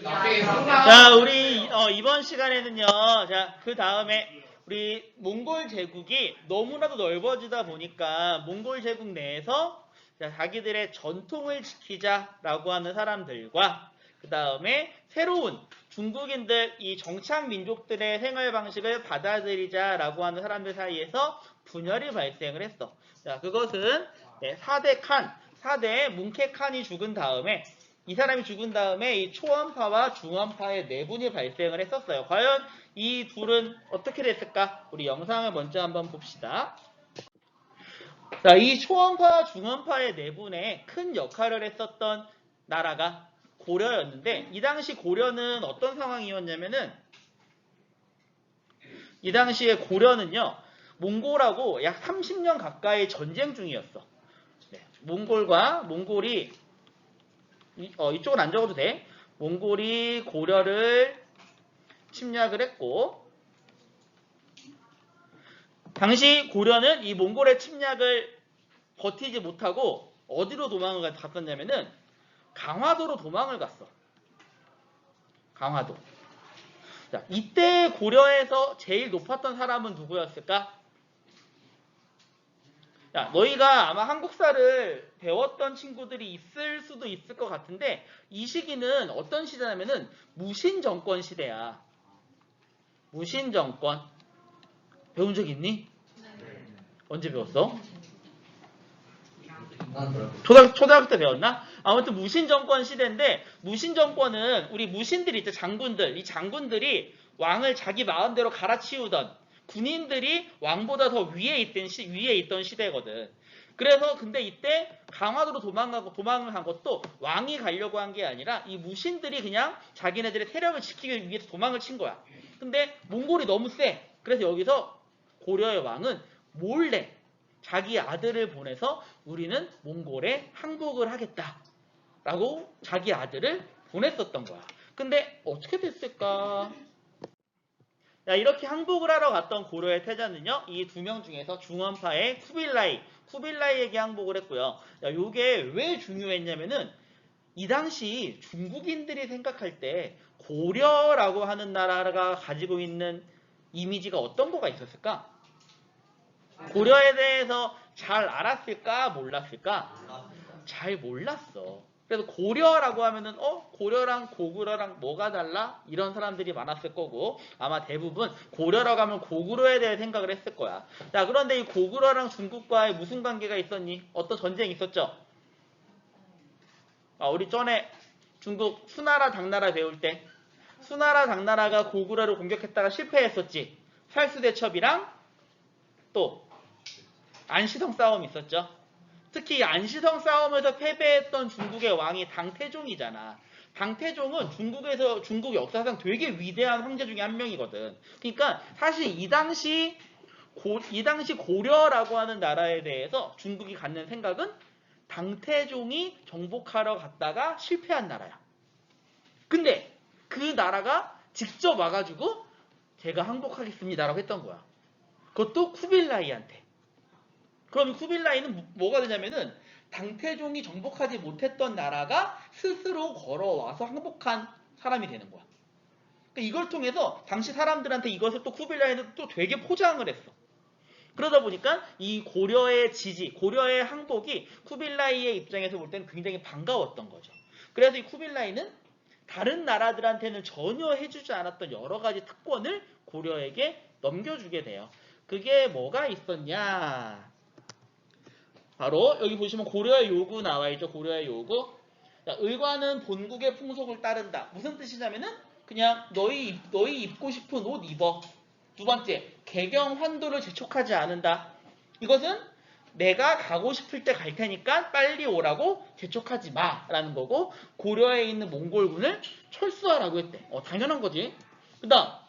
자, 우리 이번 시간에는요. 자, 그 다음에 우리 몽골 제국이 너무나도 넓어지다 보니까 몽골 제국 내에서 자기들의 전통을 지키자라고 하는 사람들과 그 다음에 새로운 중국인들, 이 정착 민족들의 생활 방식을 받아들이자라고 하는 사람들 사이에서 분열이 발생을 했어. 자, 그것은 4대 칸, 4대 뭉케 칸이 죽은 다음에 이 사람이 죽은 다음에 이 초원파와 중원파의 내분이 발생을 했었어요. 과연 이 둘은 어떻게 됐을까? 우리 영상을 먼저 한번 봅시다. 자, 이 초원파와 중원파의 내분에 큰 역할을 했었던 나라가 고려였는데 이 당시 고려는 어떤 상황이었냐면은 이 당시에 고려는요. 몽골하고 약 30년 가까이 전쟁 중이었어. 몽골이 이쪽은 안 적어도 돼. 몽골이 고려를 침략을 했고 당시 고려는 이 몽골의 침략을 버티지 못하고 어디로 도망을 갔었냐면은 강화도로 도망을 갔어. 강화도. 자, 이때 고려에서 제일 높았던 사람은 누구였을까? 야, 너희가 아마 한국사를 배웠던 친구들이 있을 수도 있을 것 같은데 이 시기는 어떤 시대냐면은 무신정권 시대야. 무신정권. 배운 적 있니? 네. 언제 배웠어? 초등학교 때 배웠나? 아무튼 무신정권 시대인데 무신정권은 우리 무신들이 있죠. 장군들. 이 장군들이 왕을 자기 마음대로 갈아치우던 군인들이 왕보다 더 위에 있던 시대거든. 그래서 근데 이때 강화도로 도망을 한 것도 왕이 가려고 한 게 아니라 이 무신들이 그냥 자기네들의 세력을 지키기 위해서 도망을 친 거야. 근데 몽골이 너무 세. 그래서 여기서 고려의 왕은 몰래 자기 아들을 보내서 우리는 몽골에 항복을 하겠다라고 자기 아들을 보냈었던 거야. 근데 어떻게 됐을까? 야, 이렇게 항복을 하러 갔던 고려의 태자는요, 이 두 명 중에서 중원파의 쿠빌라이에게 항복을 했고요. 야, 요게 왜 중요했냐면은 이 당시 중국인들이 생각할 때 고려라고 하는 나라가 가지고 있는 이미지가 어떤 거가 있었을까? 고려에 대해서 잘 알았을까? 몰랐을까? 잘 몰랐어. 그래서 고려라고 하면은 고려랑 고구려랑 뭐가 달라? 이런 사람들이 많았을 거고 아마 대부분 고려라고 하면 고구려에 대해 생각을 했을 거야. 자, 그런데 이 고구려랑 중국과의 무슨 관계가 있었니? 어떤 전쟁이 있었죠? 우리 전에 중국 수나라 당나라 배울 때 수나라 당나라가 고구려를 공격했다가 실패했었지. 살수대첩이랑 또 안시성 싸움이 있었죠. 특히 안시성 싸움에서 패배했던 중국의 왕이 당태종이잖아. 당태종은 중국 역사상 되게 위대한 황제 중에 한 명이거든. 그러니까 사실 이 당시 고려라고 하는 나라에 대해서 중국이 갖는 생각은 당태종이 정복하러 갔다가 실패한 나라야. 근데 그 나라가 직접 와가지고 제가 항복하겠습니다라고 했던 거야. 그것도 쿠빌라이한테. 그럼 이 쿠빌라이는 뭐가 되냐면은 당태종이 정복하지 못했던 나라가 스스로 걸어와서 항복한 사람이 되는 거야. 그러니까 이걸 통해서 당시 사람들한테 이것을 또 쿠빌라이는 또 되게 포장을 했어. 그러다 보니까 이 고려의 지지, 고려의 항복이 쿠빌라이의 입장에서 볼 때는 굉장히 반가웠던 거죠. 그래서 이 쿠빌라이는 다른 나라들한테는 전혀 해주지 않았던 여러 가지 특권을 고려에게 넘겨주게 돼요. 그게 뭐가 있었냐? 바로 여기 보시면 고려의 요구 나와 있죠. 고려의 요구. 자, 의관은 본국의 풍속을 따른다. 무슨 뜻이냐면은 그냥 너희 입고 싶은 옷 입어. 두 번째, 개경 환도를 재촉하지 않는다. 이것은 내가 가고 싶을 때 갈 테니까 빨리 오라고 재촉하지 마라는 거고 고려에 있는 몽골군을 철수하라고 했대. 당연한 거지. 그다음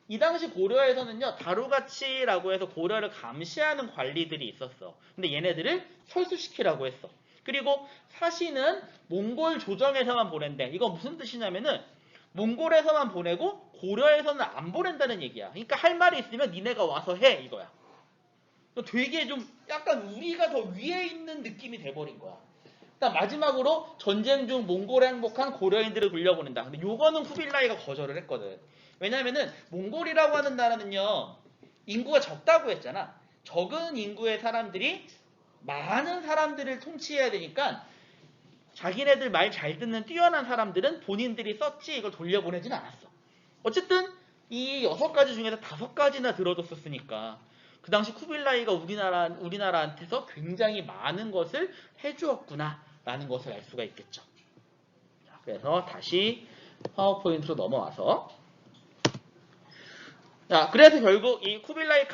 이 당시 고려에서는요, 다루가치라고 해서 고려를 감시하는 관리들이 있었어. 근데 얘네들을 철수시키라고 했어. 그리고 사신은 몽골 조정에서만 보낸대. 이거 무슨 뜻이냐면은 몽골에서만 보내고 고려에서는 안 보낸다는 얘기야. 그러니까 할 말이 있으면 니네가 와서 해 이거야. 되게 좀 약간 우리가 더 위에 있는 느낌이 돼버린 거야. 일단 마지막으로 전쟁 중 몽골에 항복한 고려인들을 돌려보낸다. 근데 요거는 쿠빌라이가 거절을 했거든. 왜냐면은 몽골이라고 하는 나라는요, 인구가 적다고 했잖아. 적은 인구의 사람들이 많은 사람들을 통치해야 되니까 자기네들 말 잘 듣는 뛰어난 사람들은 본인들이 썼지 이걸 돌려보내진 않았어. 어쨌든 이 6가지 중에서 5가지나 들어줬었으니까 그 당시 쿠빌라이가 우리나라한테서 굉장히 많은 것을 해주었구나 라는 것을 알 수가 있겠죠. 자, 그래서 다시 파워포인트로 넘어와서, 자, 그래서 결국 이 쿠빌라이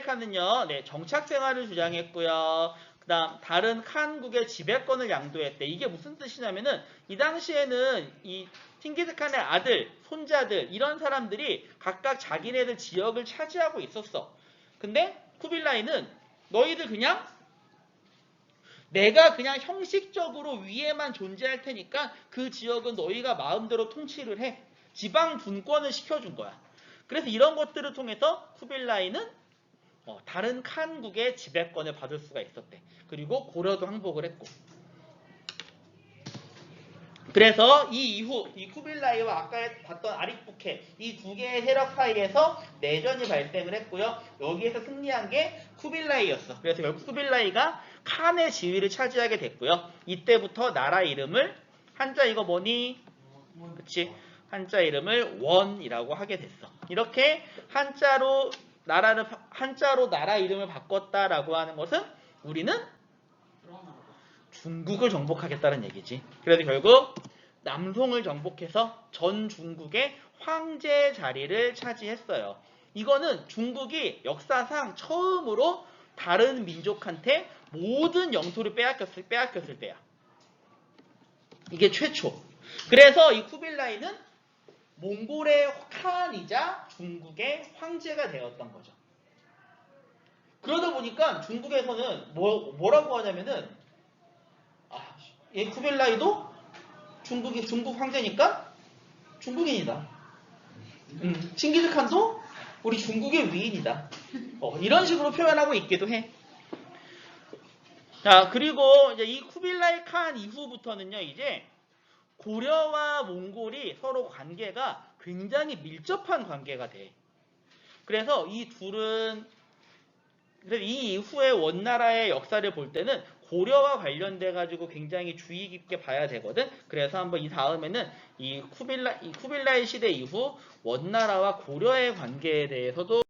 칸은요, 네, 정착 생활을 주장했고요. 그다음 다른 칸국의 지배권을 양도했대. 이게 무슨 뜻이냐면은 이 당시에는 이 팅기즈칸의 아들, 손자들 이런 사람들이 각각 자기네들 지역을 차지하고 있었어. 근데 쿠빌라이는 너희들 그냥 내가 그냥 형식적으로 위에만 존재할 테니까 그 지역은 너희가 마음대로 통치를 해. 지방 분권을 시켜준 거야. 그래서 이런 것들을 통해서 쿠빌라이는 다른 칸국의 지배권을 받을 수가 있었대. 그리고 고려도 항복을 했고. 그래서 이 이후 이 쿠빌라이와 아까 봤던 아릭부케 이 두 개의 세력 사이에서 내전이 발생을 했고요. 여기에서 승리한 게 쿠빌라이였어. 그래서 결국 쿠빌라이가 칸의 지위를 차지하게 됐고요. 이때부터 나라 이름을 한자 이거 뭐니? 그치? 한자 이름을 원이라고 하게 됐어. 이렇게 한자로 나라 이름을 바꿨다라고 하는 것은 우리는 중국을 정복하겠다는 얘기지. 그래서 결국 남송을 정복해서 전 중국의 황제 자리를 차지했어요. 이거는 중국이 역사상 처음으로 다른 민족한테 모든 영토를 빼앗겼을 때야. 이게 최초. 그래서 이 쿠빌라이는 몽골의 칸이자 중국의 황제가 되었던 거죠. 그러다 보니까 중국에서는 뭐라고 하냐면은 이 쿠빌라이도 중국 황제니까 중국인이다. 칭기즈칸도 우리 중국의 위인이다. 이런 식으로 표현하고 있기도 해. 자, 그리고 이제 이 쿠빌라이 칸 이후부터는요, 이제 고려와 몽골이 서로 관계가 굉장히 밀접한 관계가 돼. 그래서 이 이후의 원나라의 역사를 볼 때는 고려와 관련돼 가지고 굉장히 주의 깊게 봐야 되거든. 그래서 한번 이 다음에는 이 쿠빌라이 시대 이후 원나라와 고려의 관계에 대해서도,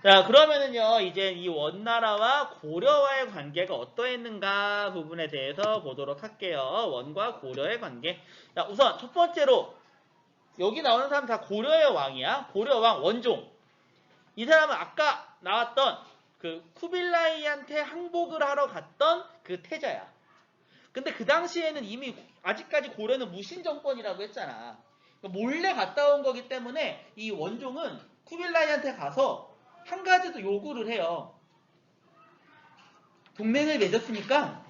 자, 그러면은요, 이제 이 원나라와 고려와의 관계가 어떠했는가 부분에 대해서 보도록 할게요. 원과 고려의 관계. 자, 우선 첫 번째로 여기 나오는 사람 다 고려의 왕이야. 고려 왕 원종. 이 사람은 아까 나왔던 그 쿠빌라이한테 항복을 하러 갔던 그 태자야. 근데 그 당시에는 이미 아직까지 고려는 무신 정권이라고 했잖아. 몰래 갔다 온 거기 때문에 이 원종은 쿠빌라이한테 가서 한 가지도 요구를 해요. 동맹을 맺었으니까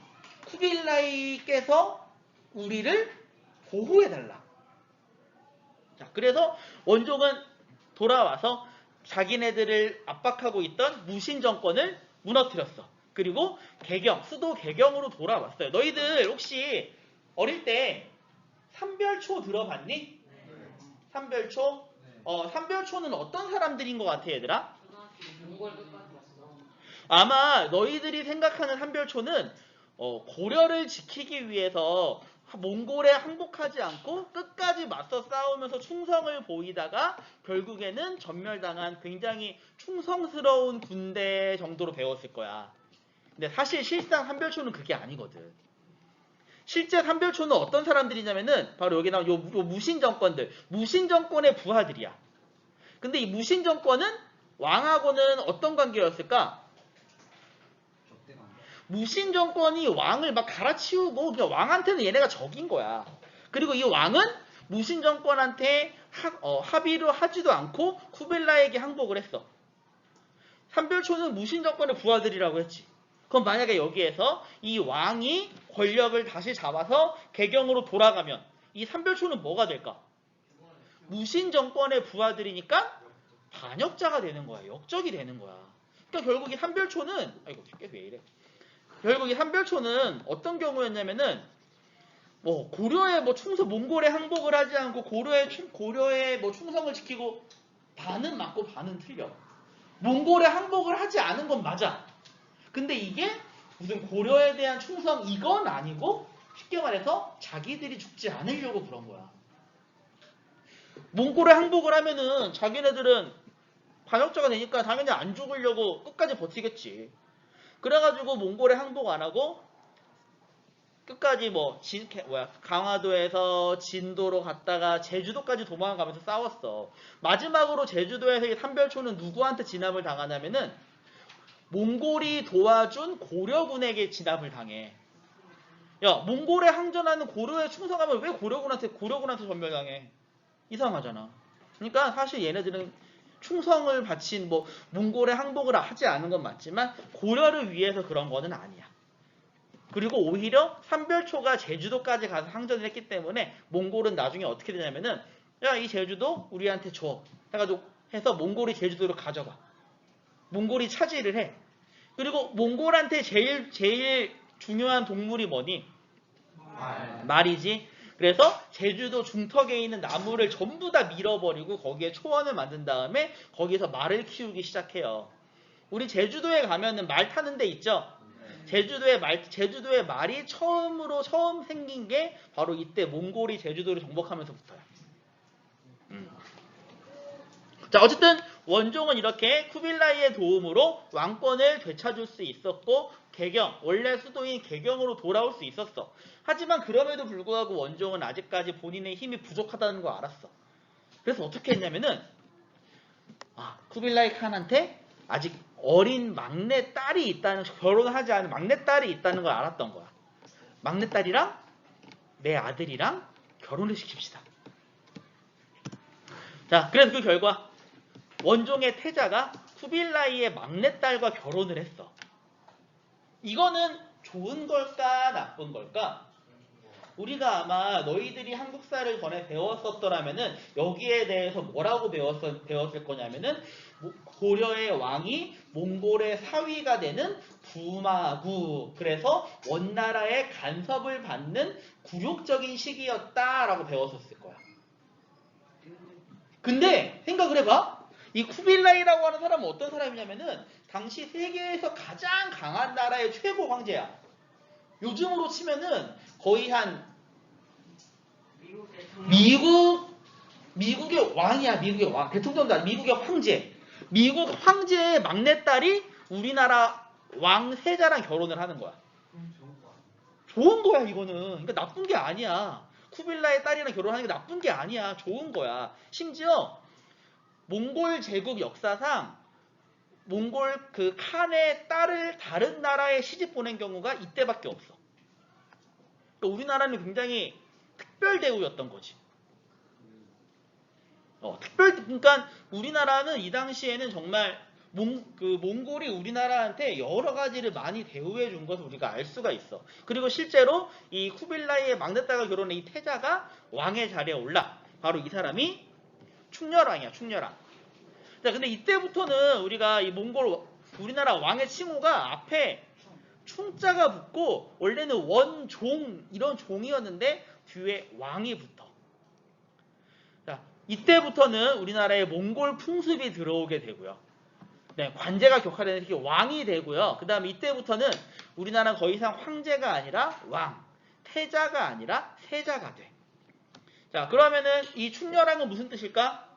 쿠빌라이께서 우리를 보호해달라. 자, 그래서 원종은 돌아와서 자기네들을 압박하고 있던 무신 정권을 무너뜨렸어. 그리고 수도 개경으로 돌아왔어요. 너희들 혹시 어릴 때 삼별초 들어봤니? 삼별초? 삼별초는 어떤 사람들인 것 같아, 얘들아? 아마 너희들이 생각하는 삼별초는 고려를 지키기 위해서 몽골에 항복하지 않고 끝까지 맞서 싸우면서 충성을 보이다가 결국에는 전멸당한 굉장히 충성스러운 군대 정도로 배웠을 거야. 근데 사실 실상 삼별초는 그게 아니거든. 실제 삼별초는 어떤 사람들이냐면은 바로 여기 나온 요 무신 정권들, 무신 정권의 부하들이야. 근데 이 무신 정권은 왕하고는 어떤 관계였을까? 무신 정권이 왕을 막 갈아치우고 그냥 왕한테는 얘네가 적인 거야. 그리고 이 왕은 무신 정권한테 합의를 하지도 않고 쿠빌라이에게 항복을 했어. 삼별초는 무신 정권의 부하들이라고 했지. 그럼 만약에 여기에서 이 왕이 권력을 다시 잡아서 개경으로 돌아가면 이 삼별초는 뭐가 될까? 무신 정권의 부하들이니까 반역자가 되는 거야. 역적이 되는 거야. 그러니까 결국 이 삼별초는 왜 이래? 결국 이 삼별초는 어떤 경우였냐면은 뭐 고려의 뭐 충성 몽골에 항복을 하지 않고 고려의 뭐 충성을 지키고 반은 맞고 반은 틀려. 몽골에 항복을 하지 않은 건 맞아. 근데 이게 무슨 고려에 대한 충성 이건 아니고 쉽게 말해서 자기들이 죽지 않으려고 그런 거야. 몽골에 항복을 하면은 자기네들은 반역자가 되니까 당연히 안 죽으려고 끝까지 버티겠지. 그래가지고 몽골에 항복 안 하고 끝까지 강화도에서 진도로 갔다가 제주도까지 도망가면서 싸웠어. 마지막으로 제주도에서 이 삼별초는 누구한테 진압을 당하냐면은 몽골이 도와준 고려군에게 진압을 당해. 야, 몽골에 항전하는 고려에 충성하면 왜 고려군한테 전멸당해? 이상하잖아. 그러니까 사실 얘네들은 충성을 바친 몽골에 항복을 하지 않은 건 맞지만 고려를 위해서 그런 거는 아니야. 그리고 오히려 삼별초가 제주도까지 가서 항전을 했기 때문에 몽골은 나중에 어떻게 되냐면은 야, 이 제주도 우리한테 줘. 해가지고 해서 몽골이 제주도를 가져가. 몽골이 차지를 해. 그리고 몽골한테 제일 중요한 동물이 뭐니? 말이지. 그래서 제주도 중턱에 있는 나무를 전부 다 밀어버리고 거기에 초원을 만든 다음에 거기서 말을 키우기 시작해요. 우리 제주도에 가면은 말 타는 데 있죠? 제주도의 말이 처음 생긴 게 바로 이때 몽골이 제주도를 정복하면서부터야. 자, 어쨌든 원종은 이렇게 쿠빌라이의 도움으로 왕권을 되찾을 수 있었고 원래 수도인 개경으로 돌아올 수 있었어. 하지만 그럼에도 불구하고 원종은 아직까지 본인의 힘이 부족하다는 걸 알았어. 그래서 어떻게 했냐면은 쿠빌라이 칸한테 아직 어린 결혼을 하지 않은 막내딸이 있다는 걸 알았던 거야. 막내딸이랑 내 아들이랑 결혼을 시킵시다. 자, 그래서 그 결과 원종의 태자가 쿠빌라이의 막내딸과 결혼을 했어. 이거는 좋은 걸까 나쁜 걸까? 우리가 아마 너희들이 한국사를 전에 배웠었더라면은 여기에 대해서 뭐라고 배웠을 거냐면은 고려의 왕이 몽골의 사위가 되는 부마구, 그래서 원나라의 간섭을 받는 굴욕적인 시기였다라고 배웠었을 거야. 근데 생각을 해봐. 이 쿠빌라이라고 하는 사람은 어떤 사람이냐면은 당시 세계에서 가장 강한 나라의 최고 황제야. 요즘으로 치면은 거의 한 미국의 왕이야. 미국의 왕. 대통령도 아니고 미국의 황제. 미국 황제의 막내딸이 우리나라 왕 세자랑 결혼을 하는 거야. 좋은 거야 이거는. 그러니까 나쁜 게 아니야. 쿠빌라의 딸이랑 결혼하는 게 나쁜 게 아니야. 좋은 거야. 심지어 몽골 제국 역사상 몽골 그 칸의 딸을 다른 나라에 시집 보낸 경우가 이때밖에 없어. 그러니까 우리나라는 굉장히 특별 대우였던 거지. 그러니까 우리나라는 이 당시에는 정말 몽골이 우리나라한테 여러 가지를 많이 대우해 준 것을 우리가 알 수가 있어. 그리고 실제로 이 쿠빌라이의 막내딸과 결혼한 이 태자가 왕의 자리에 올라. 바로 이 사람이 충렬왕이야, 충렬왕. 자, 근데 이때부터는 우리가 이 우리나라 왕의 칭호가 앞에 충자가 붙고 원래는 원종 이런 종이었는데 뒤에 왕이 붙어. 자, 이때부터는 우리나라에 몽골 풍습이 들어오게 되고요. 네, 관제가 격화되는 게 왕이 되고요. 그 다음에 이때부터는 우리나라는 더 이상 황제가 아니라 왕, 태자가 아니라 세자가 돼. 자, 그러면은 이 충렬왕은 무슨 뜻일까?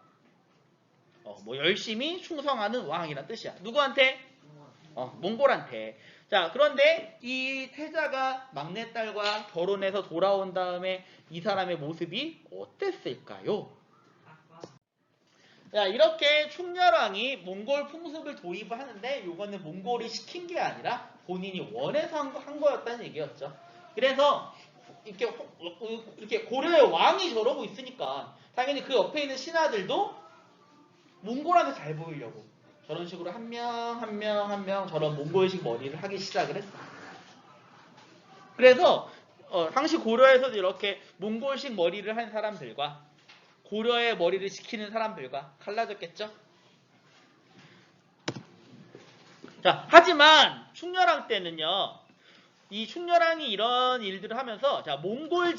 열심히 충성하는 왕이란 뜻이야. 누구한테? 몽골한테. 자, 그런데 이 태자가 막내딸과 결혼해서 돌아온 다음에 이 사람의 모습이 어땠을까요? 자, 이렇게 충렬왕이 몽골 풍습을 도입을 하는데 이거는 몽골이 시킨 게 아니라 본인이 원해서 한 거였다는 얘기였죠. 그래서 이렇게 고려의 왕이 저러고 있으니까 당연히 그 옆에 있는 신하들도 몽골한테 잘 보이려고 저런 식으로 한 명 저런 몽골식 머리를 하기 시작을 했어. 그래서 당시 고려에서도 이렇게 몽골식 머리를 한 사람들과 고려의 머리를 시키는 사람들과 갈라졌겠죠. 자, 하지만 충렬왕 때는요, 이 충렬왕이 이런 일들을 하면서 자 몽골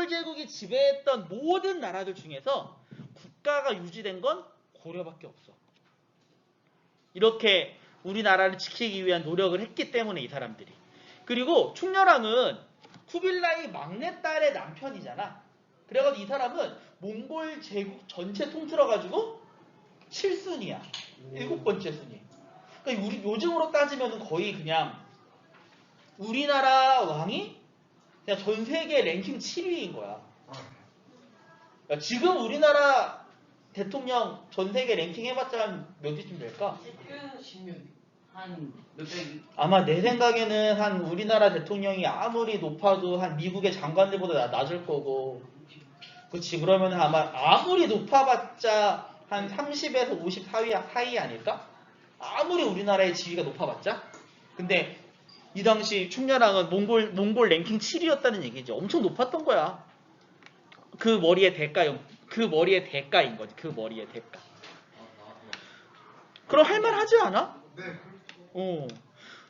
제국이 지배했던 모든 나라들 중에서 국가가 유지된 건 고려밖에 없어. 이렇게 우리나라를 지키기 위한 노력을 했기 때문에 이 사람들이. 그리고 충렬왕은 쿠빌라이 막내딸의 남편이잖아. 그래가지고 이 사람은 몽골 제국 전체 통틀어가지고 7순위야. 7번째 순위. 그러니까 우리 요즘으로 따지면 거의 그냥 우리나라 왕이 그냥 전 세계 랭킹 7위인 거야. 그러니까 지금 우리나라 대통령 전 세계 랭킹 해봤자 몇 위쯤 될까? 10년 한 몇백. 아마 내 생각에는 한 우리나라 대통령이 아무리 높아도 한 미국의 장관들보다 낮을 거고. 그렇지. 그러면 아마 아무리 높아봤자 한 30에서 50 사이 아닐까? 아무리 우리나라의 지위가 높아봤자. 근데 이 당시 충렬왕은 몽골 랭킹 7위였다는 얘기죠. 엄청 높았던 거야. 그 머리의 대가인 거지. 그 머리의 대가. 그럼 할 말 하지 않아? 네.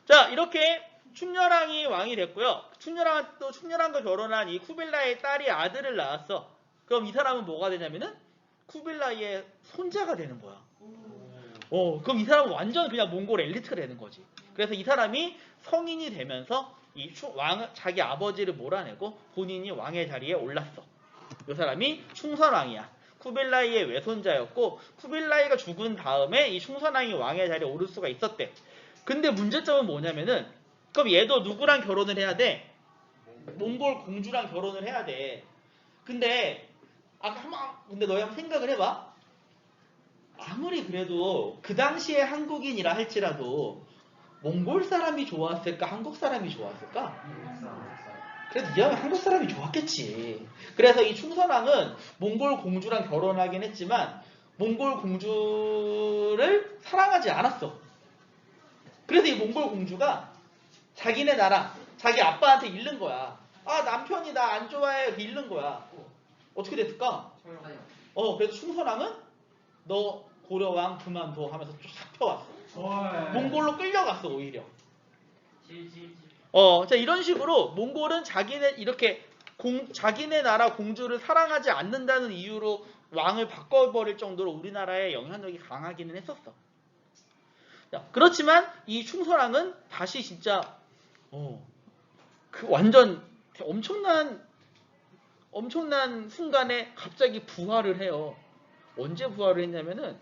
자, 이렇게 충렬왕이 왕이 됐고요. 충렬왕과 결혼한 이 쿠빌라이의 딸이 아들을 낳았어. 그럼 이 사람은 뭐가 되냐면은 쿠빌라이의 손자가 되는 거야. 그럼 이 사람은 완전 그냥 몽골 엘리트가 되는 거지. 그래서 이 사람이 성인이 되면서 자기 아버지를 몰아내고 본인이 왕의 자리에 올랐어. 이 사람이 충선왕이야. 쿠빌라이의 외손자였고 쿠빌라이가 죽은 다음에 이 충선왕이 왕의 자리에 오를 수가 있었대. 근데 문제점은 뭐냐면은 그럼 얘도 누구랑 결혼을 해야 돼? 몽골 공주랑 결혼을 해야 돼. 근데 근데 너희 한번 생각을 해봐. 아무리 그래도 그 당시에 한국인이라 할지라도 몽골 사람이 좋았을까? 한국 사람이 좋았을까? 그래도 이 형은 한국 사람이 좋았겠지. 그래서 이 충선왕은 몽골 공주랑 결혼하긴 했지만 몽골 공주를 사랑하지 않았어. 그래서 이 몽골 공주가 자기네 나라, 자기 아빠한테 잃는 거야. 남편이 나 안 좋아해. 이렇게 잃는 거야. 어떻게 됐을까? 그래서 충선왕은 너 고려왕 그만둬 하면서 쭉 잡혀왔어. 몽골로 끌려갔어 오히려. 자 이런 식으로 몽골은 자기네 나라 공주를 사랑하지 않는다는 이유로 왕을 바꿔버릴 정도로 우리나라의 영향력이 강하기는 했었어. 자, 그렇지만 이 충선왕은 다시 진짜 그 완전 엄청난 순간에 갑자기 부활을 해요. 언제 부활을 했냐면은